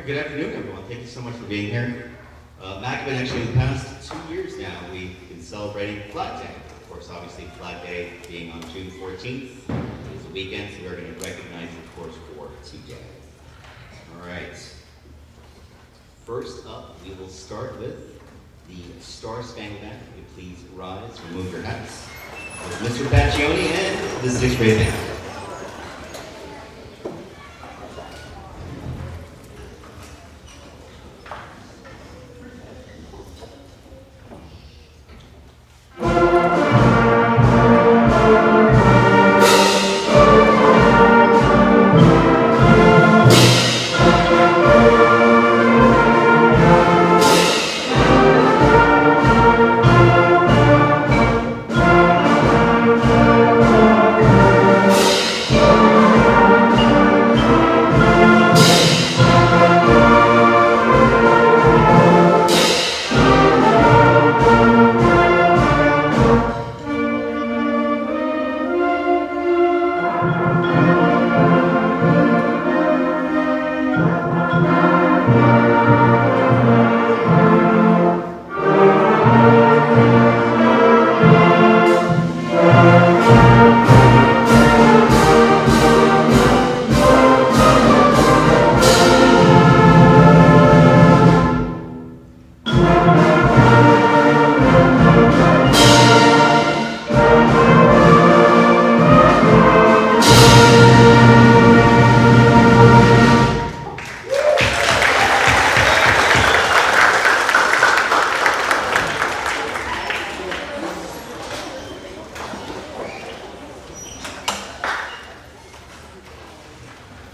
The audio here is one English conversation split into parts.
right, good afternoon, everyone. Thank you so much for being here. Macopin, actually, in the past 2 years now, we've been celebrating Flag Day. Of course, obviously, Flag Day being on June 14th. It is a weekend, so we're going to recognize it, of course, for today. All right. First up, we will start with the Star Spangled Banner. If you please rise, remove your hats. With Mr. Baccioni and the 6th grade band.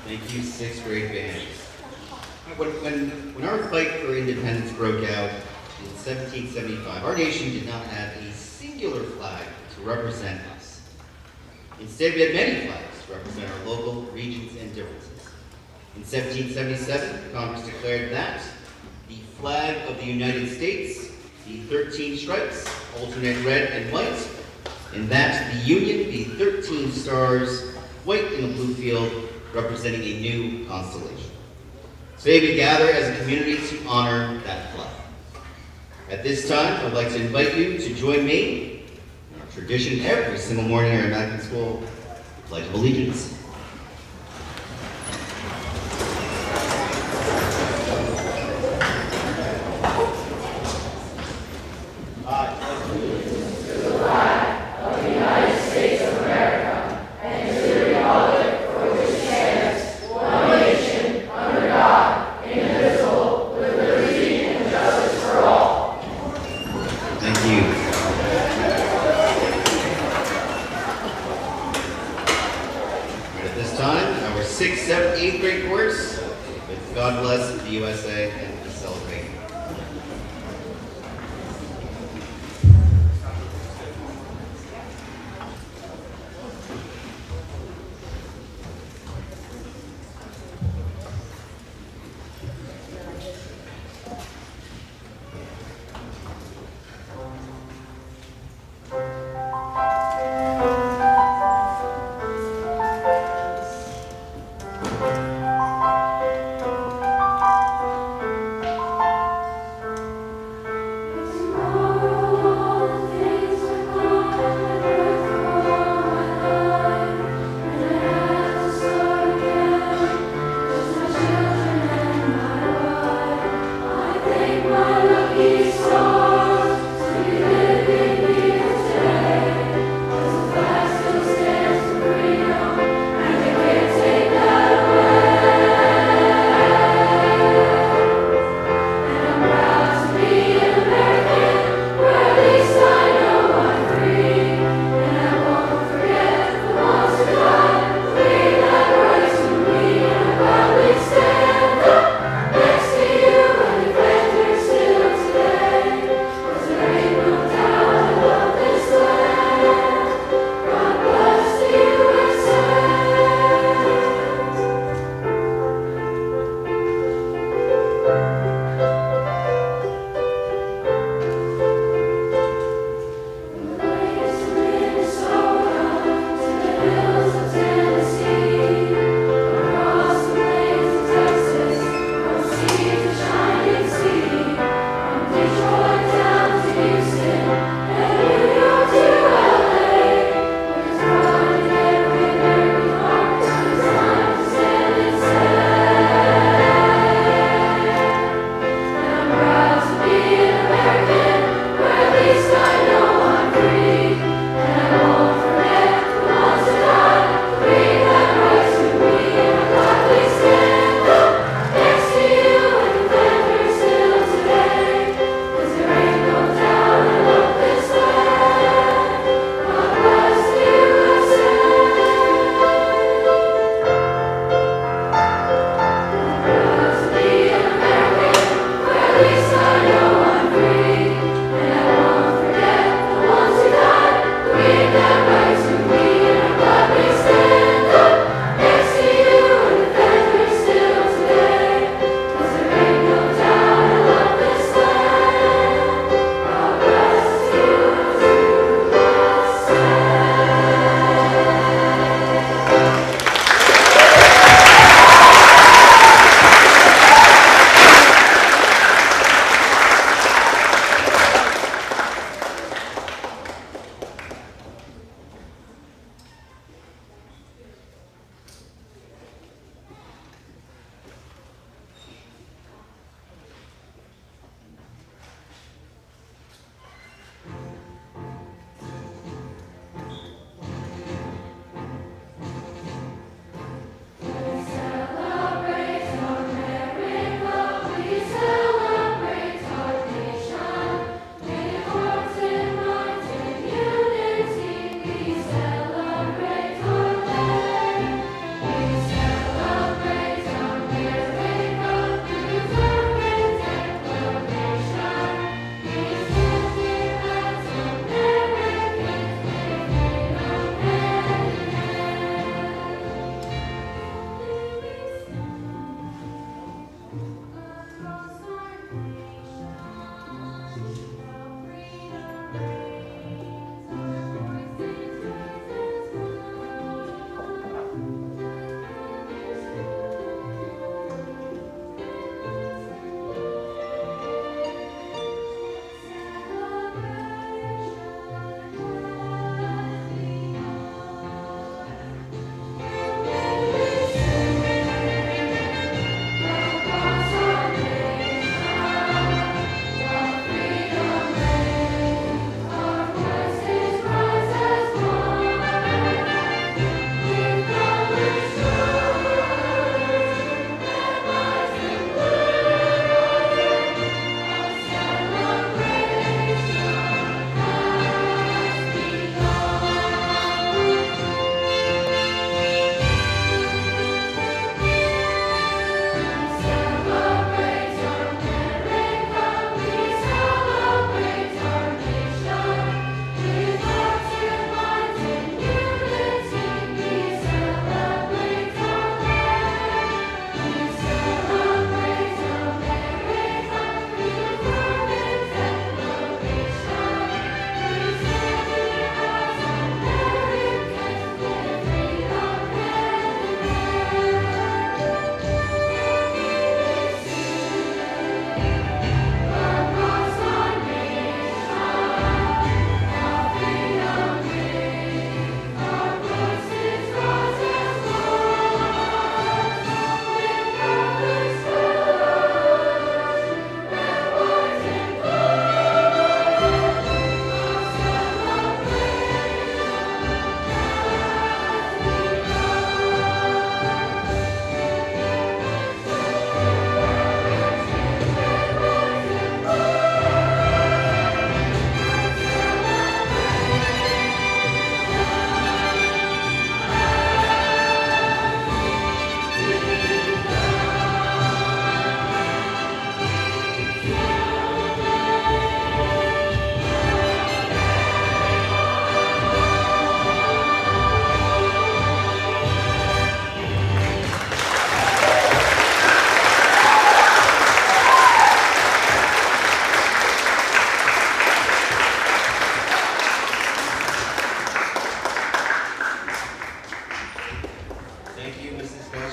Thank you, 6th grade band. When our fight for independence broke out in 1775, our nation did not have a singular flag to represent us. Instead, we had many flags to represent our local regions and differences. In 1777, Congress declared that the flag of the United States, the 13 stripes, alternate red and white, and that the Union, the 13 stars, white in a blue field, representing a new constellation. Today we gather as a community to honor that flag. At this time, I'd like to invite you to join me in our tradition every single morning here at Macopin School, the Pledge of Allegiance. Our 6th, 7th, 8th grade course with God Bless the USA and the Celebrate.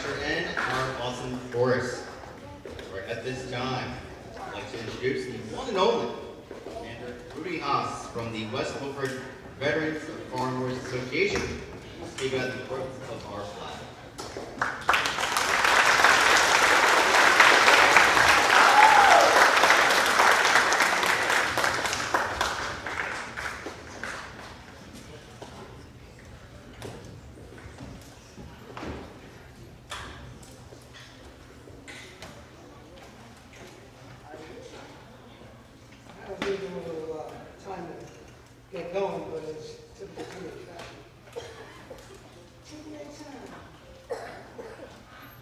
usher in our awesome chorus. Right at this time, I'd like to introduce the one and only Commander Rudy Haas from the West Milford Veterans of Foreign Wars Association to speak about the importance of our flag. Get going, but it's typically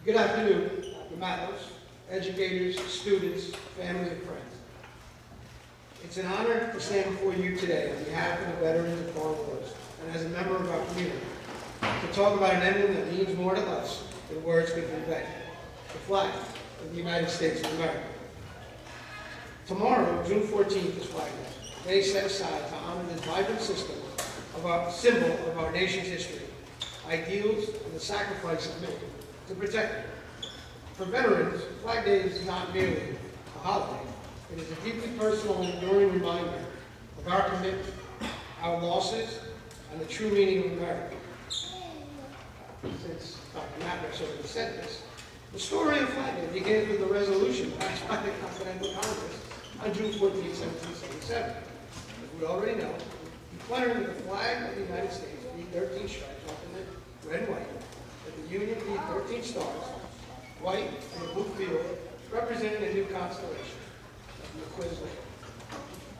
Good afternoon, Matters, educators, students, families, and friends. It's an honor to stand before you today on behalf of the veterans of foreign wars and as a member of our community to talk about an emblem that means more to us than words can convey, the flag of the United States of America. Tomorrow, June 14th, is Flag Day. Day set aside to honor this vibrant system of our symbol of our nation's history, ideals, and the sacrifices made to protect it. For veterans, Flag Day is not merely a holiday. It is a deeply personal and enduring reminder of our commitment, our losses, and the true meaning of America. Since Dr. Mattis already said this, the story of Flag Day begins with a resolution passed by the Continental Congress on June 14, 1777. As we already know, declaring that the flag of the United States be 13 stripes, alternate red and white, that the Union be 13 stars, white in a blue field, representing a new constellation, the quiz later.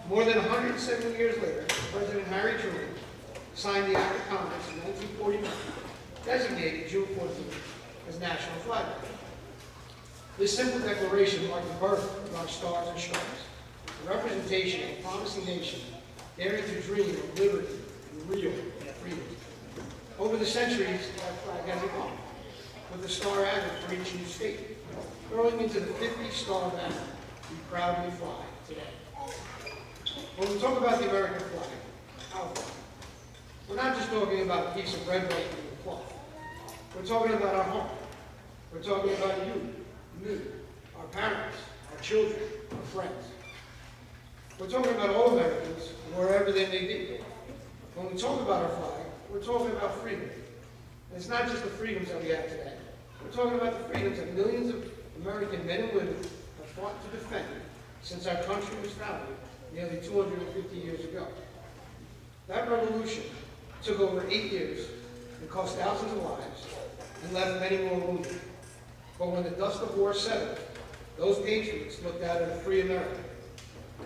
More than 170 years later, President Harry Truman signed the Act of Congress in 1949, designating June 14th as National Flag Day. This simple declaration marked the birth of our stars and stripes, a representation of a promising nation daring to dream of liberty and real freedom. Over the centuries, our flag has evolved, with a star added for each new state, growing into the 50-star banner we proudly fly today. When we talk about the American flag, our flag, we're not just talking about a piece of red, white, and cloth. We're talking about our home. We're talking about you, me, our parents, our children, our friends. We're talking about all Americans, wherever they may be. When we talk about our flag, we're talking about freedom. And it's not just the freedoms that we have today. We're talking about the freedoms that millions of American men and women have fought to defend since our country was founded nearly 250 years ago. That revolution took over 8 years and cost thousands of lives and left many more wounded. But when the dust of war settled, those patriots looked out at a free America,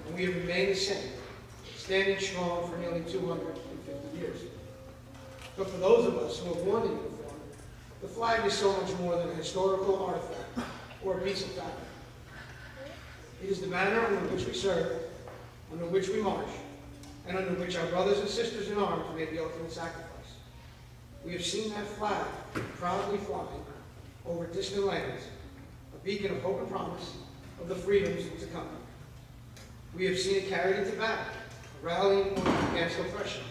and we have remained the same, standing strong for nearly 250 years. But for those of us who have worn the uniform, the flag is so much more than a historical artifact or a piece of fabric. It is the manner under which we serve, under which we march, and under which our brothers and sisters in arms made the ultimate sacrifice. We have seen that flag proudly flying over distant lands, a beacon of hope and promise of the freedoms to come. We have seen it carried into battle, a rallying point against oppression.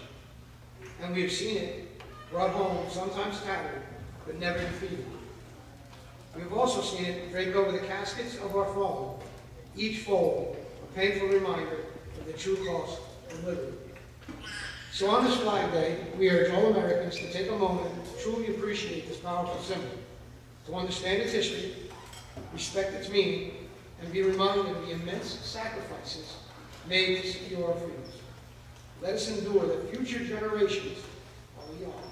And we have seen it brought home, sometimes tattered, but never defeated. We have also seen it draped over the caskets of our fallen, each fold a painful reminder of the true cost of liberty. So on this Flag Day, we urge all Americans to take a moment to truly appreciate this powerful symbol, to understand its history, respect its meaning, and be reminded of the immense sacrifices made to secure our freedoms. Let us endure that future generations are we are.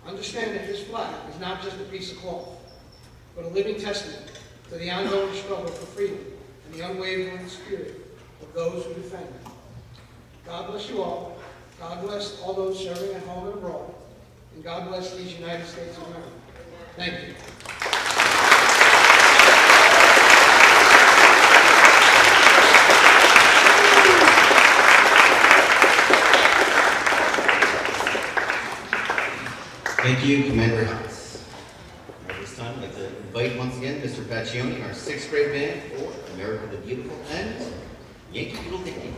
Understand that this flag is not just a piece of cloth, but a living testament to the ongoing struggle for freedom and the unwavering spirit of those who defend it. God bless you all. God bless all those serving at home and abroad. And God bless these United States of America. Thank you. Thank you, Commander Haas. At this time, I'd like to invite once again Mr. Paccioni, our 6th grade band, for America the Beautiful and Yankee Doodle Dandy.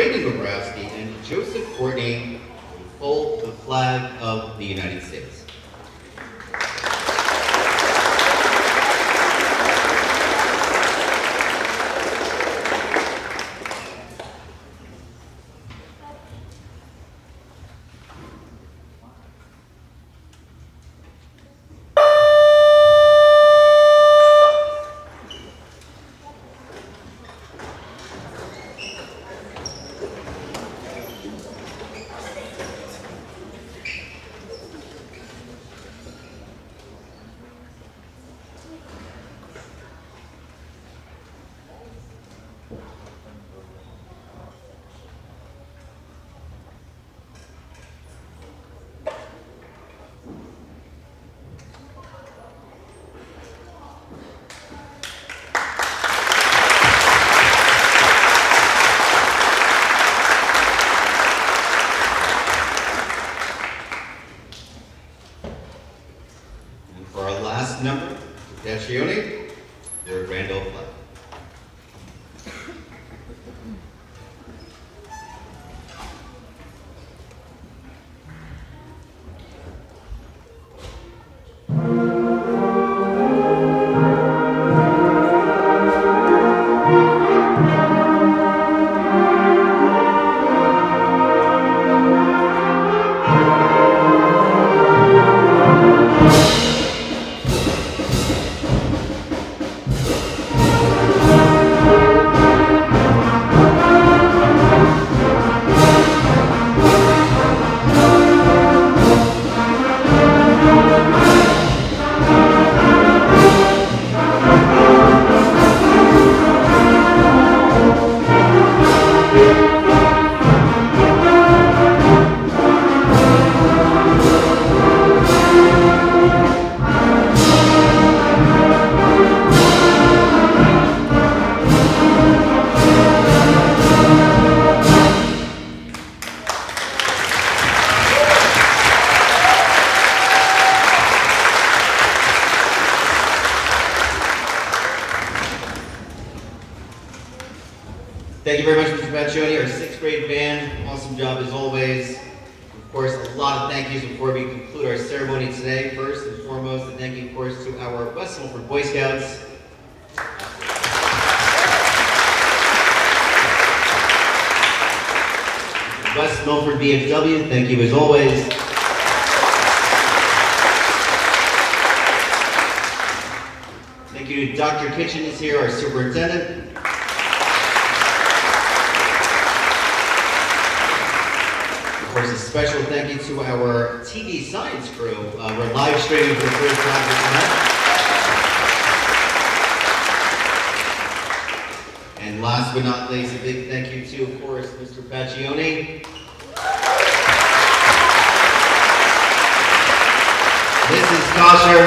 Brandon Bobrowski and Joseph Courtney hold the flag of the United States. For our last number, Pacione, their grand old flag. Thank you very much, Mr. Pacione, our sixth grade band. Awesome job as always. Of course, a lot of thank yous before we conclude our ceremony today. First and foremost, a thank you, of course, to our West Milford Boy Scouts. West Milford BFW, thank you as always. Thank you to Dr. Kitchen is here, our superintendent. Of course, a special thank you to our TV science crew. We're live streaming for the first time tonight. And last but not least, a big thank you to, of course, Mr. Pacione. Mrs. Kosher.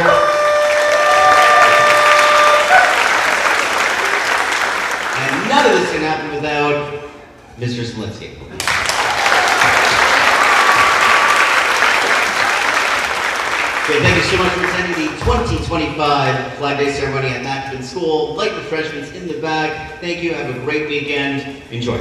And none of this can happen without Mr. Smolinski. Okay, thank you so much for attending the 2025 Flag Day ceremony at Macopin School. Like refreshments in the back. Thank you. Have a great weekend. Enjoy.